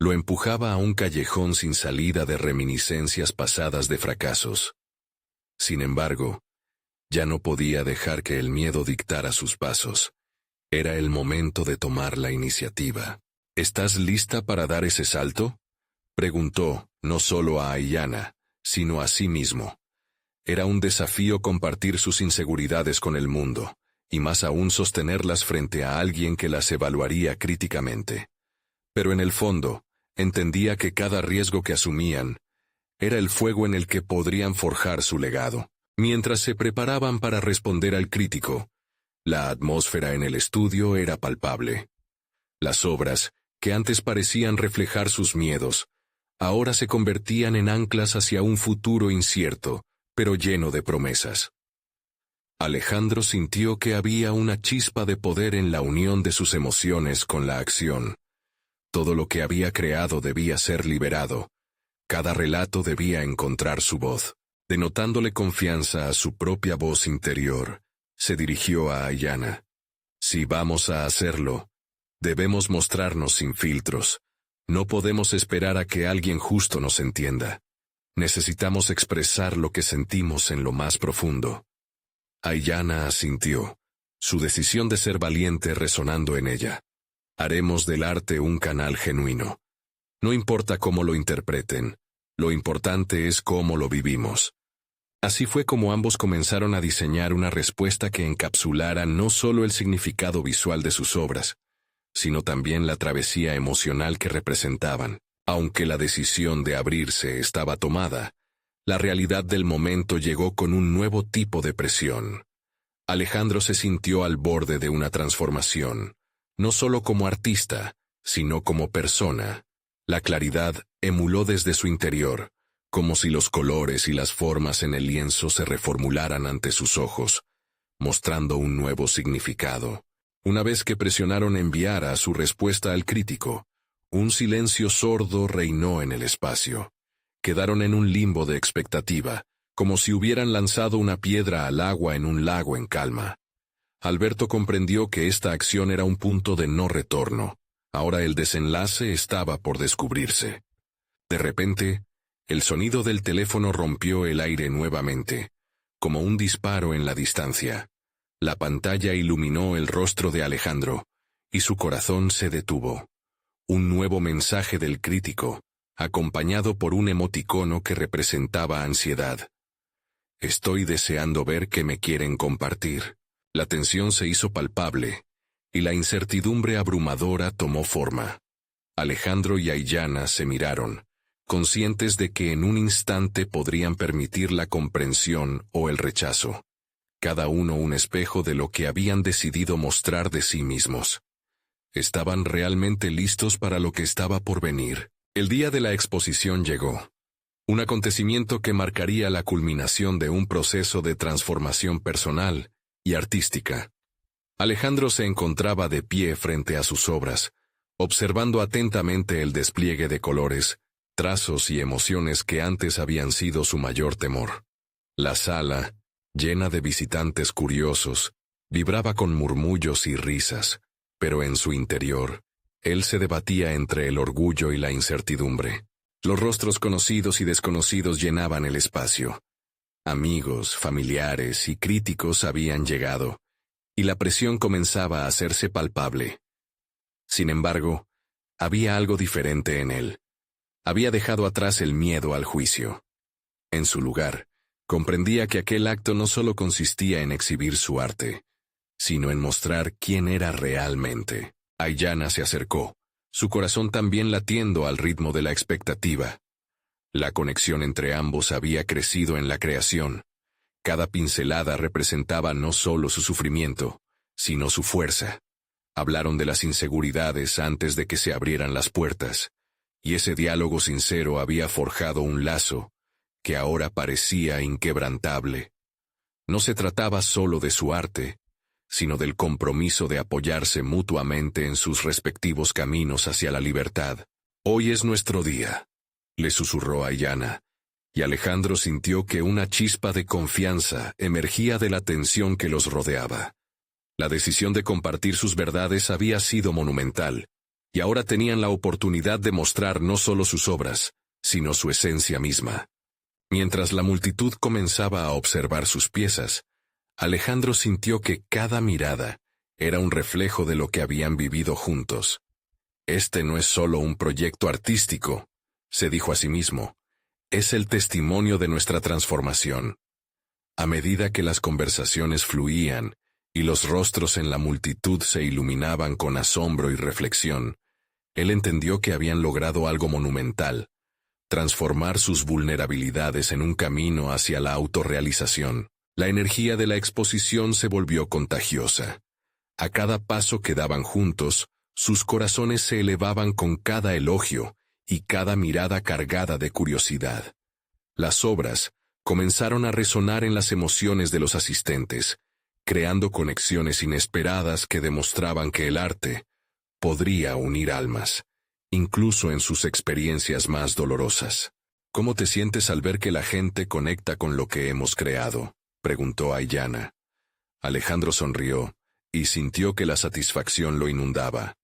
lo empujaba a un callejón sin salida de reminiscencias pasadas de fracasos. Sin embargo, ya no podía dejar que el miedo dictara sus pasos. Era el momento de tomar la iniciativa. ¿Estás lista para dar ese salto?, preguntó, no solo a Aiyana, sino a sí mismo. Era un desafío compartir sus inseguridades con el mundo, y más aún sostenerlas frente a alguien que las evaluaría críticamente. Pero en el fondo, entendía que cada riesgo que asumían era el fuego en el que podrían forjar su legado. Mientras se preparaban para responder al crítico, la atmósfera en el estudio era palpable. Las obras, que antes parecían reflejar sus miedos, ahora se convertían en anclas hacia un futuro incierto, pero lleno de promesas. Alejandro sintió que había una chispa de poder en la unión de sus emociones con la acción. Todo lo que había creado debía ser liberado. Cada relato debía encontrar su voz. Denotándole confianza a su propia voz interior, se dirigió a Aiyana. Si vamos a hacerlo, debemos mostrarnos sin filtros. No podemos esperar a que alguien justo nos entienda. Necesitamos expresar lo que sentimos en lo más profundo. Aiyana asintió, su decisión de ser valiente resonando en ella. Haremos del arte un canal genuino. No importa cómo lo interpreten, lo importante es cómo lo vivimos. Así fue como ambos comenzaron a diseñar una respuesta que encapsulara no solo el significado visual de sus obras, sino también la travesía emocional que representaban. Aunque la decisión de abrirse estaba tomada, la realidad del momento llegó con un nuevo tipo de presión. Alejandro se sintió al borde de una transformación, no solo como artista, sino como persona. La claridad emuló desde su interior, como si los colores y las formas en el lienzo se reformularan ante sus ojos, mostrando un nuevo significado. Una vez que presionaron enviara su respuesta al crítico, un silencio sordo reinó en el espacio. Quedaron en un limbo de expectativa, como si hubieran lanzado una piedra al agua en un lago en calma. Alberto comprendió que esta acción era un punto de no retorno. Ahora el desenlace estaba por descubrirse. De repente, el sonido del teléfono rompió el aire nuevamente, como un disparo en la distancia. La pantalla iluminó el rostro de Alejandro, y su corazón se detuvo. Un nuevo mensaje del crítico, acompañado por un emoticono que representaba ansiedad. Estoy deseando ver qué me quieren compartir. La tensión se hizo palpable, y la incertidumbre abrumadora tomó forma. Alejandro y Aiyana se miraron, conscientes de que en un instante podrían permitir la comprensión o el rechazo. Cada uno un espejo de lo que habían decidido mostrar de sí mismos. Estaban realmente listos para lo que estaba por venir. El día de la exposición llegó. Un acontecimiento que marcaría la culminación de un proceso de transformación personal y artística. Alejandro se encontraba de pie frente a sus obras, observando atentamente el despliegue de colores, trazos y emociones que antes habían sido su mayor temor. La sala, llena de visitantes curiosos, vibraba con murmullos y risas, pero en su interior, él se debatía entre el orgullo y la incertidumbre. Los rostros conocidos y desconocidos llenaban el espacio. Amigos, familiares y críticos habían llegado, y la presión comenzaba a hacerse palpable. Sin embargo, había algo diferente en él. Había dejado atrás el miedo al juicio. En su lugar, comprendía que aquel acto no solo consistía en exhibir su arte, sino en mostrar quién era realmente. Aiyana se acercó, su corazón también latiendo al ritmo de la expectativa. La conexión entre ambos había crecido en la creación. Cada pincelada representaba no solo su sufrimiento, sino su fuerza. Hablaron de las inseguridades antes de que se abrieran las puertas, y ese diálogo sincero había forjado un lazo que ahora parecía inquebrantable. No se trataba solo de su arte, sino del compromiso de apoyarse mutuamente en sus respectivos caminos hacia la libertad. Hoy es nuestro día, le susurró Aiyana, y Alejandro sintió que una chispa de confianza emergía de la tensión que los rodeaba. La decisión de compartir sus verdades había sido monumental, y ahora tenían la oportunidad de mostrar no solo sus obras, sino su esencia misma. Mientras la multitud comenzaba a observar sus piezas, Alejandro sintió que cada mirada era un reflejo de lo que habían vivido juntos. Este no es solo un proyecto artístico, se dijo a sí mismo, es el testimonio de nuestra transformación. A medida que las conversaciones fluían y los rostros en la multitud se iluminaban con asombro y reflexión, él entendió que habían logrado algo monumental, transformar sus vulnerabilidades en un camino hacia la autorrealización. La energía de la exposición se volvió contagiosa. A cada paso que daban juntos, sus corazones se elevaban con cada elogio y cada mirada cargada de curiosidad. Las obras comenzaron a resonar en las emociones de los asistentes, creando conexiones inesperadas que demostraban que el arte podría unir almas, incluso en sus experiencias más dolorosas. ¿Cómo te sientes al ver que la gente conecta con lo que hemos creado?, preguntó Aiyana. Alejandro sonrió y sintió que la satisfacción lo inundaba.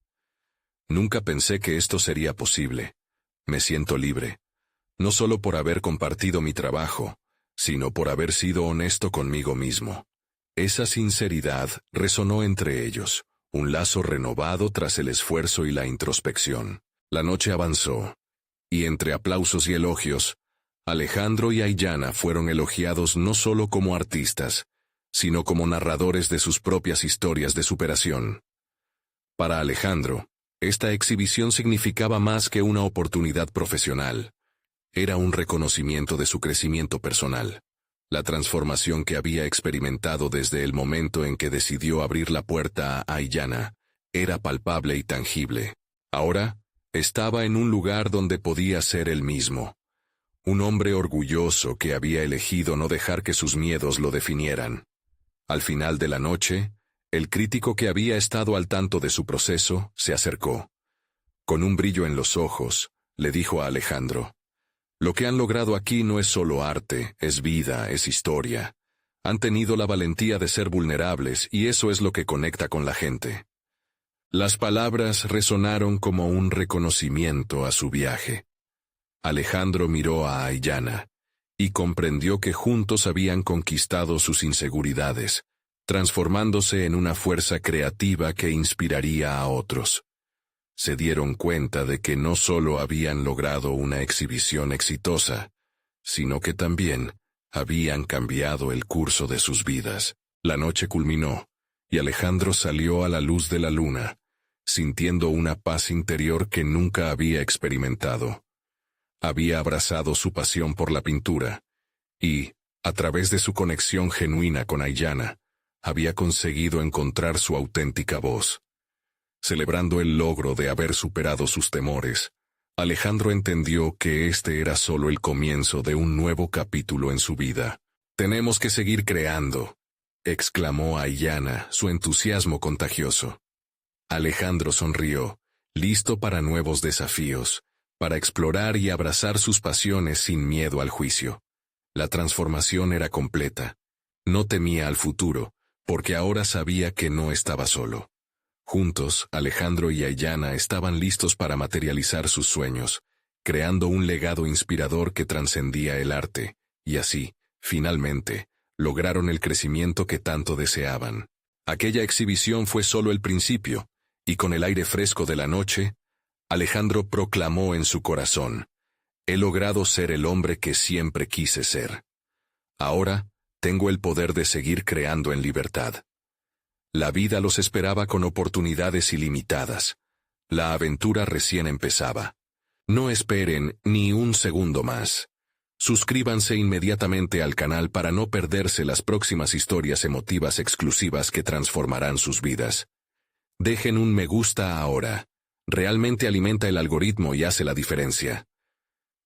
Nunca pensé que esto sería posible. Me siento libre, no solo por haber compartido mi trabajo, sino por haber sido honesto conmigo mismo. Esa sinceridad resonó entre ellos, un lazo renovado tras el esfuerzo y la introspección. La noche avanzó, y entre aplausos y elogios, Alejandro y Aiyana fueron elogiados no solo como artistas, sino como narradores de sus propias historias de superación. Para Alejandro, esta exhibición significaba más que una oportunidad profesional. Era un reconocimiento de su crecimiento personal. La transformación que había experimentado desde el momento en que decidió abrir la puerta a Aiyana era palpable y tangible. Ahora, estaba en un lugar donde podía ser él mismo. Un hombre orgulloso que había elegido no dejar que sus miedos lo definieran. Al final de la noche, el crítico que había estado al tanto de su proceso se acercó. Con un brillo en los ojos, le dijo a Alejandro: «Lo que han logrado aquí no es solo arte, es vida, es historia. Han tenido la valentía de ser vulnerables y eso es lo que conecta con la gente». Las palabras resonaron como un reconocimiento a su viaje. Alejandro miró a Aiyana y comprendió que juntos habían conquistado sus inseguridades, transformándose en una fuerza creativa que inspiraría a otros. Se dieron cuenta de que no solo habían logrado una exhibición exitosa, sino que también habían cambiado el curso de sus vidas. La noche culminó, y Alejandro salió a la luz de la luna, sintiendo una paz interior que nunca había experimentado. Había abrazado su pasión por la pintura, y, a través de su conexión genuina con Aiyana, había conseguido encontrar su auténtica voz. Celebrando el logro de haber superado sus temores, Alejandro entendió que este era solo el comienzo de un nuevo capítulo en su vida. «Tenemos que seguir creando», exclamó Aiyana, su entusiasmo contagioso. Alejandro sonrió, listo para nuevos desafíos, para explorar y abrazar sus pasiones sin miedo al juicio. La transformación era completa. No temía al futuro, porque ahora sabía que no estaba solo. Juntos, Alejandro y Aiyana estaban listos para materializar sus sueños, creando un legado inspirador que trascendía el arte, y así, finalmente, lograron el crecimiento que tanto deseaban. Aquella exhibición fue solo el principio, y con el aire fresco de la noche, Alejandro proclamó en su corazón: «He logrado ser el hombre que siempre quise ser. Ahora, tengo el poder de seguir creando en libertad». La vida los esperaba con oportunidades ilimitadas. La aventura recién empezaba. No esperen ni un segundo más. Suscríbanse inmediatamente al canal para no perderse las próximas historias emotivas exclusivas que transformarán sus vidas. Dejen un me gusta ahora. Realmente alimenta el algoritmo y hace la diferencia.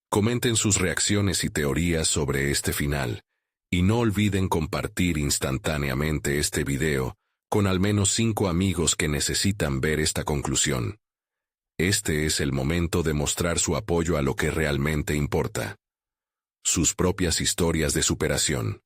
Comenten sus reacciones y teorías sobre este final. Y no olviden compartir instantáneamente este video con al menos 5 amigos que necesitan ver esta conclusión. Este es el momento de mostrar su apoyo a lo que realmente importa. Sus propias historias de superación.